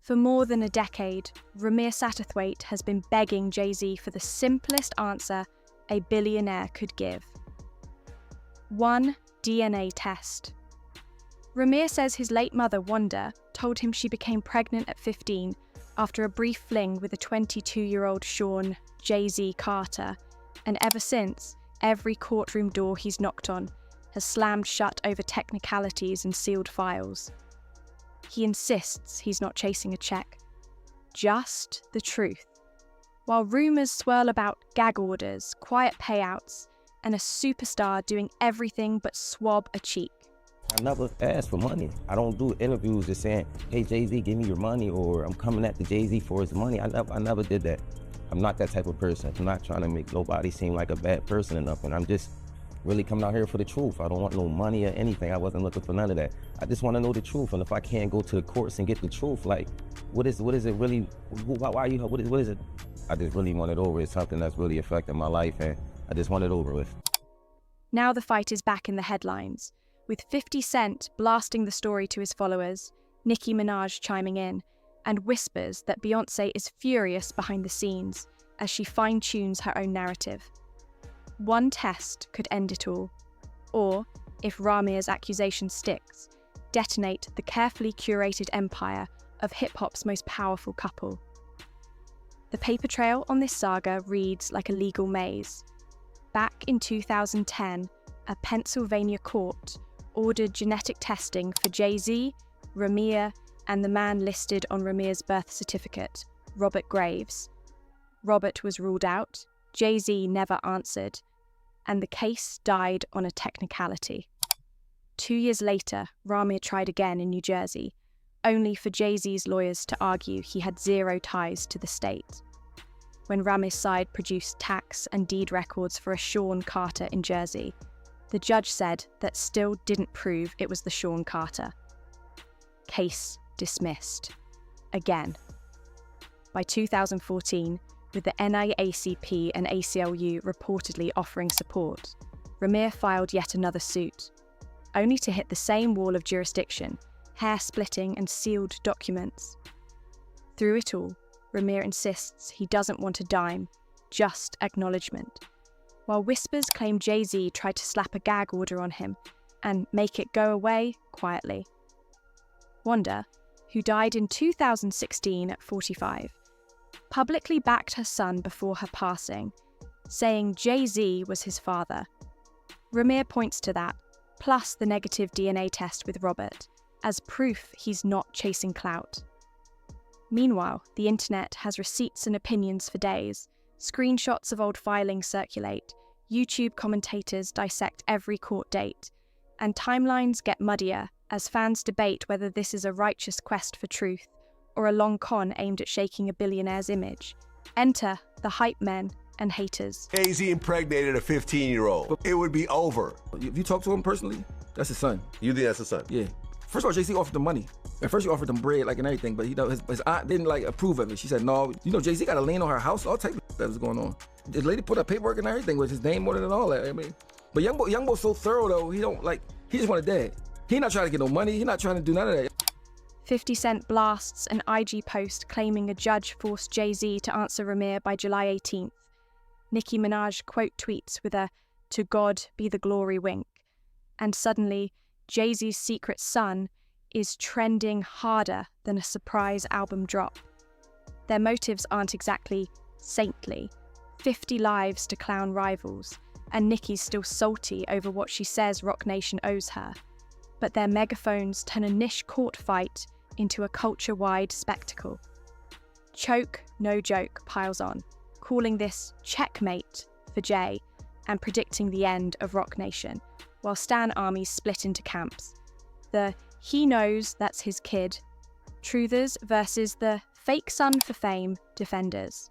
For more than a decade, Ramir Satterthwaite has been begging Jay-Z for the simplest answer a billionaire could give. One DNA test. Ramir says his late mother, Wanda, told him she became pregnant at 15 after a brief fling with a 22-year-old Shawn Jay-Z Carter, and ever since, every courtroom door he's knocked on has slammed shut over technicalities and sealed files. He insists he's not chasing a check, just the truth. While rumours swirl about gag orders, quiet payouts, and a superstar doing everything but swab a cheek. I never asked for money. I don't do interviews just saying, hey, Jay-Z, give me your money, or I'm coming at the Jay-Z for his money. I never did that. I'm not that type of person. I'm not trying to make nobody seem like a bad person or nothing. I'm just really coming out here for the truth. I don't want no money or anything. I wasn't looking for none of that. I just want to know the truth. And if I can't go to the courts and get the truth, like, what is it really, why are you, what is it? I just really want it over. It's something that's really affecting my life, and I just want it over with. Now the fight is back in the headlines, with 50 Cent blasting the story to his followers, Nicki Minaj chiming in, and whispers that Beyoncé is furious behind the scenes as she fine-tunes her own narrative. One test could end it all, or, if Ramir's accusation sticks, detonate the carefully curated empire of hip-hop's most powerful couple. The paper trail on this saga reads like a legal maze. Back in 2010, a Pennsylvania court ordered genetic testing for Jay-Z, Ramir, and the man listed on Ramir's birth certificate, Robert Graves. Robert was ruled out, Jay-Z never answered, and the case died on a technicality. 2 years later, Ramir tried again in New Jersey, only for Jay-Z's lawyers to argue he had zero ties to the state. When Ramir's side produced tax and deed records for a Shawn Carter in Jersey, the judge said that still didn't prove it was the Shawn Carter. Case dismissed. Again. By 2014, with the NIACP and ACLU reportedly offering support, Ramir filed yet another suit, only to hit the same wall of jurisdiction, hair-splitting and sealed documents. Through it all, Ramir insists he doesn't want a dime, just acknowledgement, while whispers claim Jay-Z tried to slap a gag order on him and make it go away quietly. Wanda, who died in 2016 at 45, publicly backed her son before her passing, saying Jay-Z was his father. Ramir points to that, plus the negative DNA test with Robert, as proof he's not chasing clout. Meanwhile, the internet has receipts and opinions for days, screenshots of old filings circulate, YouTube commentators dissect every court date, and timelines get muddier as fans debate whether this is a righteous quest for truth or a long con aimed at shaking a billionaire's image. Enter the hype men and haters. Jay-Z impregnated a 15-year-old. It would be over. If you talk to him personally, that's his son. You think that's his son? Yeah. First of all, Jay-Z offered him money. At first, he offered him bread, like, and everything, but his aunt didn't, approve of it. She said, no, Jay-Z got a lien on her house, all type of that was going on. The lady put up paperwork and everything with his name on it and all that, I mean. But Young Boy's so thorough, though, he just want a dad. He not trying to get no money, he not trying to do none of that. 50 Cent blasts an IG post claiming a judge forced Jay-Z to answer Ramir by July 18th. Nicki Minaj quote tweets with a "to God be the glory" wink. And suddenly, Jay-Z's secret son is trending harder than a surprise album drop. Their motives aren't exactly saintly. 50 lives to clown rivals, and Nicki's still salty over what she says Roc Nation owes her. But their megaphones turn a niche court fight into a culture-wide spectacle. Choke, no joke, piles on, calling this checkmate for Jay and predicting the end of Roc Nation, while stan armies split into camps. The "he knows that's his kid" truthers versus the fake son for fame defenders.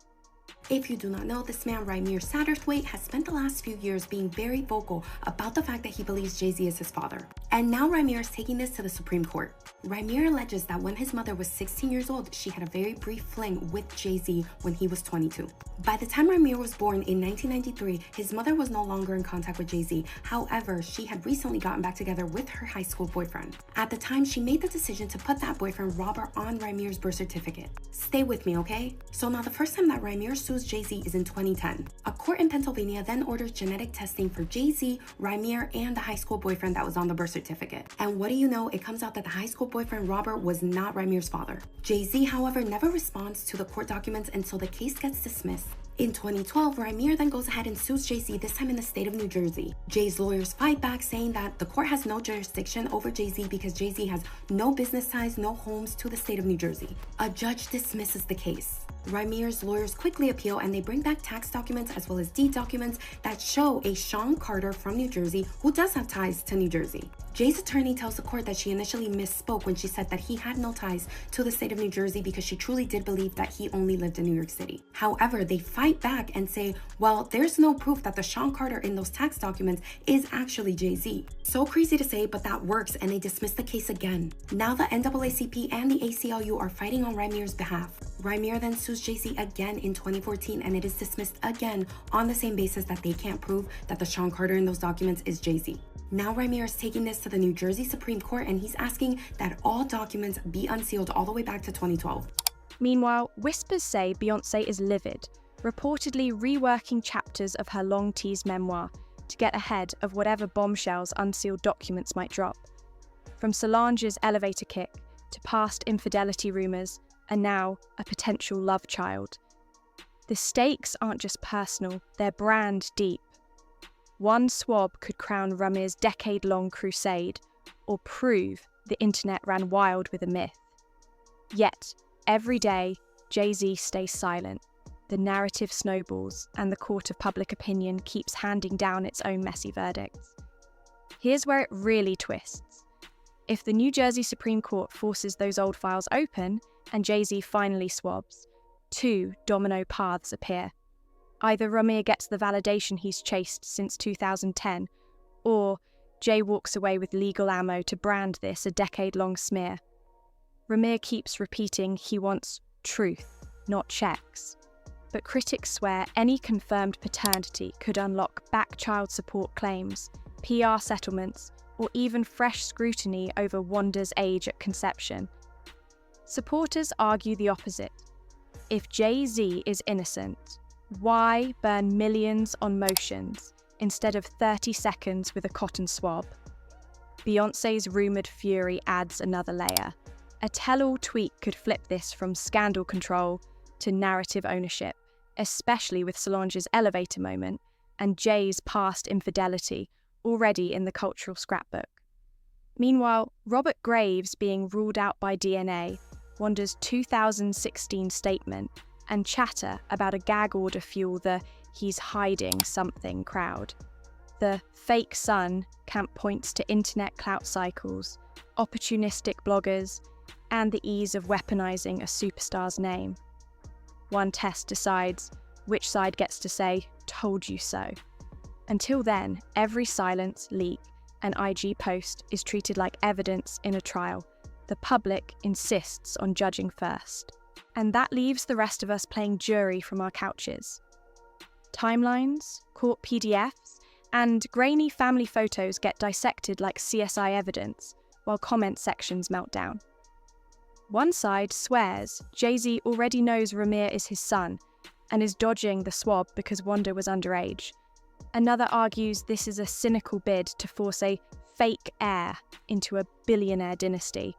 If you do not know, this man, Ramir Satterthwaite, has spent the last few years being very vocal about the fact that he believes Jay-Z is his father. And now Ramir is taking this to the Supreme Court. Ramir alleges that when his mother was 16 years old, she had a very brief fling with Jay-Z when he was 22. By the time Ramir was born in 1993, his mother was no longer in contact with Jay-Z. However, she had recently gotten back together with her high school boyfriend. At the time, she made the decision to put that boyfriend, Robert, on Ramir's birth certificate. Stay with me, okay? So now the first time that Ramir sues Jay-Z is in 2010. A court in Pennsylvania then orders genetic testing for Jay-Z, Ramir, and the high school boyfriend that was on the birth certificate. And what do you know? It comes out that the high school boyfriend, Robert, was not Ramir's father. Jay-Z, however, never responds to the court documents until the case gets dismissed. In 2012, Ramir then goes ahead and sues Jay-Z, this time in the state of New Jersey. Jay's lawyers fight back, saying that the court has no jurisdiction over Jay-Z because Jay-Z has no business ties, no homes to the state of New Jersey. A judge dismisses the case. Ramir's lawyers quickly appeal, and they bring back tax documents as well as deed documents that show a Shawn Carter from New Jersey who does have ties to New Jersey. Jay's attorney tells the court that she initially misspoke when she said that he had no ties to the state of New Jersey because she truly did believe that he only lived in New York City. However, they fight back and say, well, there's no proof that the Shawn Carter in those tax documents is actually Jay-Z. So crazy to say, but that works, and they dismiss the case again. Now the NAACP and the ACLU are fighting on Ramir's behalf. Ramir then sues Jay-Z again in 2014, and it is dismissed again on the same basis that they can't prove that the Shawn Carter in those documents is Jay-Z. Now Ramir is taking this to the New Jersey Supreme Court, and he's asking that all documents be unsealed all the way back to 2012. Meanwhile, whispers say Beyoncé is livid, reportedly reworking chapters of her long-teased memoir to get ahead of whatever bombshells unsealed documents might drop. From Solange's elevator kick to past infidelity rumors, and now a potential love child. The stakes aren't just personal, they're brand deep. One swab could crown Ramir's decade-long crusade, or prove the internet ran wild with a myth. Yet, every day, Jay-Z stays silent. The narrative snowballs, and the court of public opinion keeps handing down its own messy verdicts. Here's where it really twists. If the New Jersey Supreme Court forces those old files open, and Jay-Z finally swabs, two domino paths appear. Either Ramir gets the validation he's chased since 2010, or Jay walks away with legal ammo to brand this a decade-long smear. Ramir keeps repeating he wants truth, not checks. But critics swear any confirmed paternity could unlock back child support claims, PR settlements, or even fresh scrutiny over Wanda's age at conception. Supporters argue the opposite. If Jay-Z is innocent, why burn millions on motions instead of 30 seconds with a cotton swab? Beyoncé's rumoured fury adds another layer. A tell-all tweet could flip this from scandal control to narrative ownership, especially with Solange's elevator moment and Jay's past infidelity already in the cultural scrapbook. Meanwhile, Robert Graves being ruled out by DNA, Wanda's 2016 statement, and chatter about a gag order fuel the "he's hiding something" crowd. The fake son camp points to internet clout cycles, opportunistic bloggers, and the ease of weaponizing a superstar's name. One test decides which side gets to say, "told you so." Until then, every silence, leak, and IG post is treated like evidence in a trial. The public insists on judging first. And that leaves the rest of us playing jury from our couches. Timelines, court PDFs, and grainy family photos get dissected like CSI evidence, while comment sections melt down. One side swears Jay-Z already knows Ramir is his son and is dodging the swab because Wanda was underage. Another argues this is a cynical bid to force a fake heir into a billionaire dynasty.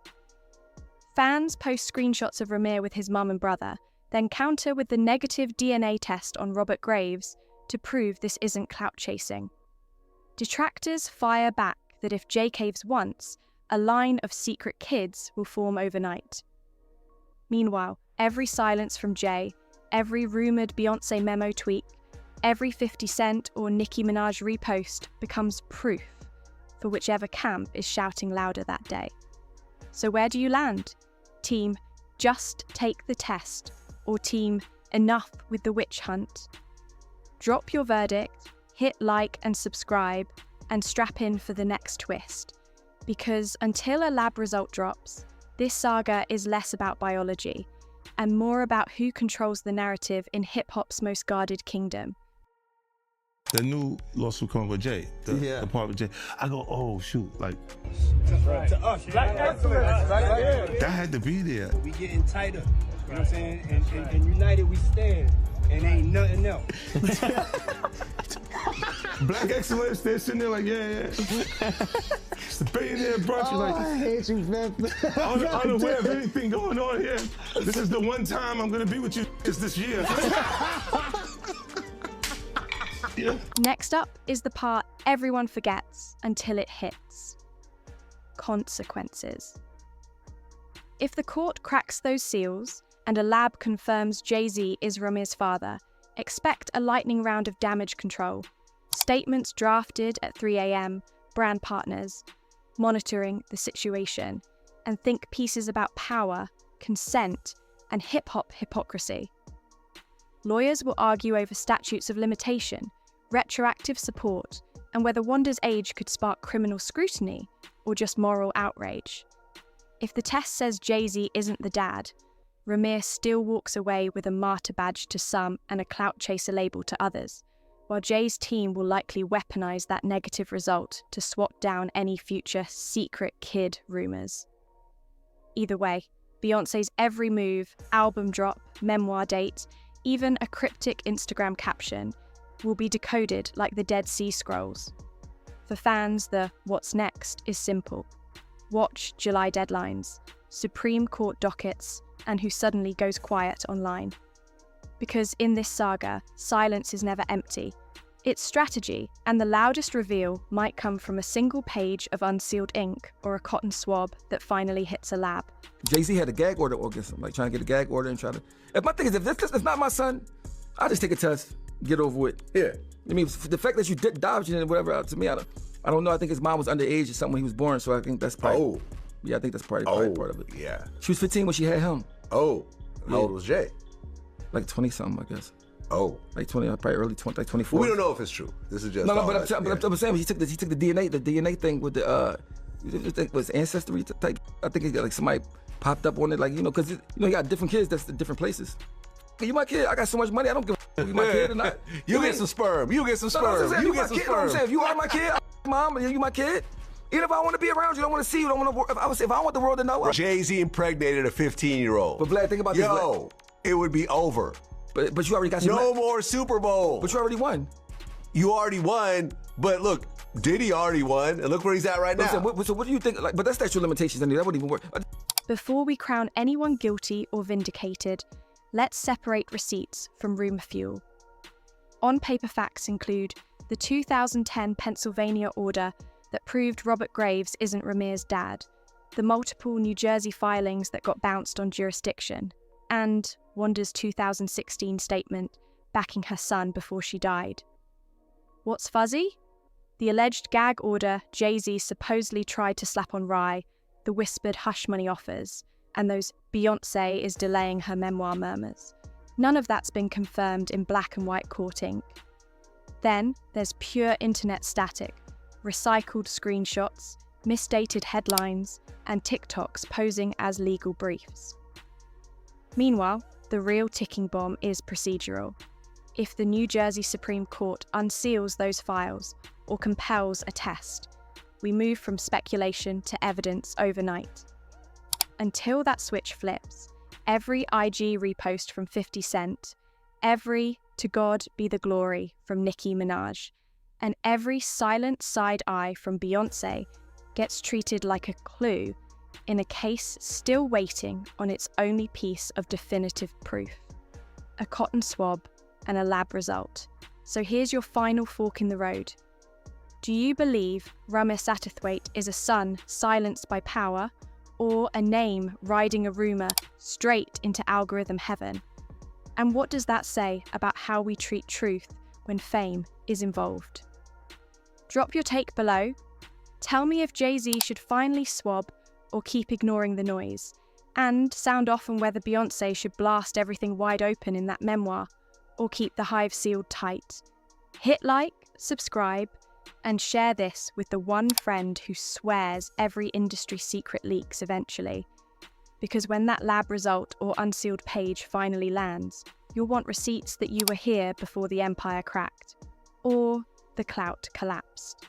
Fans post screenshots of Ramir with his mum and brother, then counter with the negative DNA test on Robert Graves to prove this isn't clout chasing. Detractors fire back that if Jay caves once, a line of secret kids will form overnight. Meanwhile, every silence from Jay, every rumoured Beyoncé memo tweet, every 50 Cent or Nicki Minaj repost becomes proof for whichever camp is shouting louder that day. So where do you land? Team, just take the test, or team, Enough with the witch hunt. Drop your verdict, hit like and subscribe, and strap in for the next twist. Because until a lab result drops, this saga is less about biology and more about who controls the narrative in hip-hop's most guarded kingdom. The new lawsuit coming with Jay, the part with Jay. I go, oh shoot, like To us, black excellence, that had to be there. We getting tighter, you know what I'm saying? And united we stand, and ain't nothing else. Black excellence, they're sitting there like, yeah. It's the billionaire brunch. Oh, Like, I hate you, man. unaware of anything going on here. This is the one time I'm gonna be with you is this year. Yeah. Next up is the part everyone forgets until it hits. Consequences. If the court cracks those seals and a lab confirms Jay-Z is Ramir's father, expect a lightning round of damage control. Statements drafted at 3 a.m, brand partners, monitoring the situation, and think pieces about power, consent, and hip-hop hypocrisy. Lawyers will argue over statutes of limitation, retroactive support, and whether Wanda's age could spark criminal scrutiny or just moral outrage. If the test says Jay-Z isn't the dad, Ramir still walks away with a martyr badge to some and a clout chaser label to others, while Jay's team will likely weaponize that negative result to swat down any future secret kid rumors. Either way, Beyoncé's every move, album drop, memoir date, even a cryptic Instagram caption will be decoded like the Dead Sea Scrolls. For fans, the what's next is simple. Watch July deadlines, Supreme Court dockets, and who suddenly goes quiet online. Because in this saga, silence is never empty. It's strategy, and the loudest reveal might come from a single page of unsealed ink or a cotton swab that finally hits a lab. Jay-Z had a gag order against him, like trying to get a gag order and try to. If my thing is, if this is not my son, I'll just take a test, get over with. Yeah. I mean, the fact that you did dodge it and whatever, to me, I don't know. I think his mom was underage or something when he was born, so I think that's probably. Oh. Yeah, I think that's probably part of it. Yeah. She was 15 when she had him. Oh. How old was Jay? Like 20-something, I guess. Oh. Like 20, probably early 20, like 24. We don't know if it's true. This is just No, all but that, I'm saying he took the DNA thing with the it was ancestry type. I think like somebody popped up on it, like because you got different kids that's in different places. You my kid, I got so much money, I don't give a you my kid or not. You get some sperm. You get some sperm. You get some sperm. I'm saying if you are my kid, mom, you my kid. Even if I want to be around you, don't want to see you, don't want to. If I want the world to know. Jay-Z impregnated a 15-year-old. But Vlad, think about this. Vlad. It would be over. But you already got no more Super Bowl. But you already won. You already won. But look, Diddy already won, and look where he's at right now. So what do you think? Like, but that's statute of limitations, and that wouldn't even work. Before we crown anyone guilty or vindicated, let's separate receipts from rumor fuel. On-paper facts include the 2010 Pennsylvania order that proved Robert Graves isn't Ramir's dad, the multiple New Jersey filings that got bounced on jurisdiction, and Wanda's 2016 statement backing her son before she died. What's fuzzy? The alleged gag order Jay-Z supposedly tried to slap on Rye, the whispered hush money offers, and those Beyoncé is delaying her memoir murmurs. None of that's been confirmed in black and white court ink. Then there's pure internet static, recycled screenshots, misdated headlines, and TikToks posing as legal briefs. Meanwhile, the real ticking bomb is procedural. If the New Jersey Supreme Court unseals those files or compels a test, we move from speculation to evidence overnight. Until that switch flips, every IG repost from 50 Cent, every "To God be the glory" from Nicki Minaj, and every silent side eye from Beyoncé gets treated like a clue in a case still waiting on its only piece of definitive proof: a cotton swab and a lab result. So here's your final fork in the road. Do you believe Ramir Satterthwaite is a son silenced by power, or a name riding a rumor straight into algorithm heaven? And what does that say about how we treat truth when fame is involved? Drop your take below. Tell me if Jay-Z should finally swab or keep ignoring the noise. and sound off on whether Beyoncé should blast everything wide open in that memoir or keep the hive sealed tight. Hit like, subscribe, and share this with the one friend who swears every industry secret leaks eventually. Because when that lab result or unsealed page finally lands, you'll want receipts that you were here before the empire cracked, or the clout collapsed.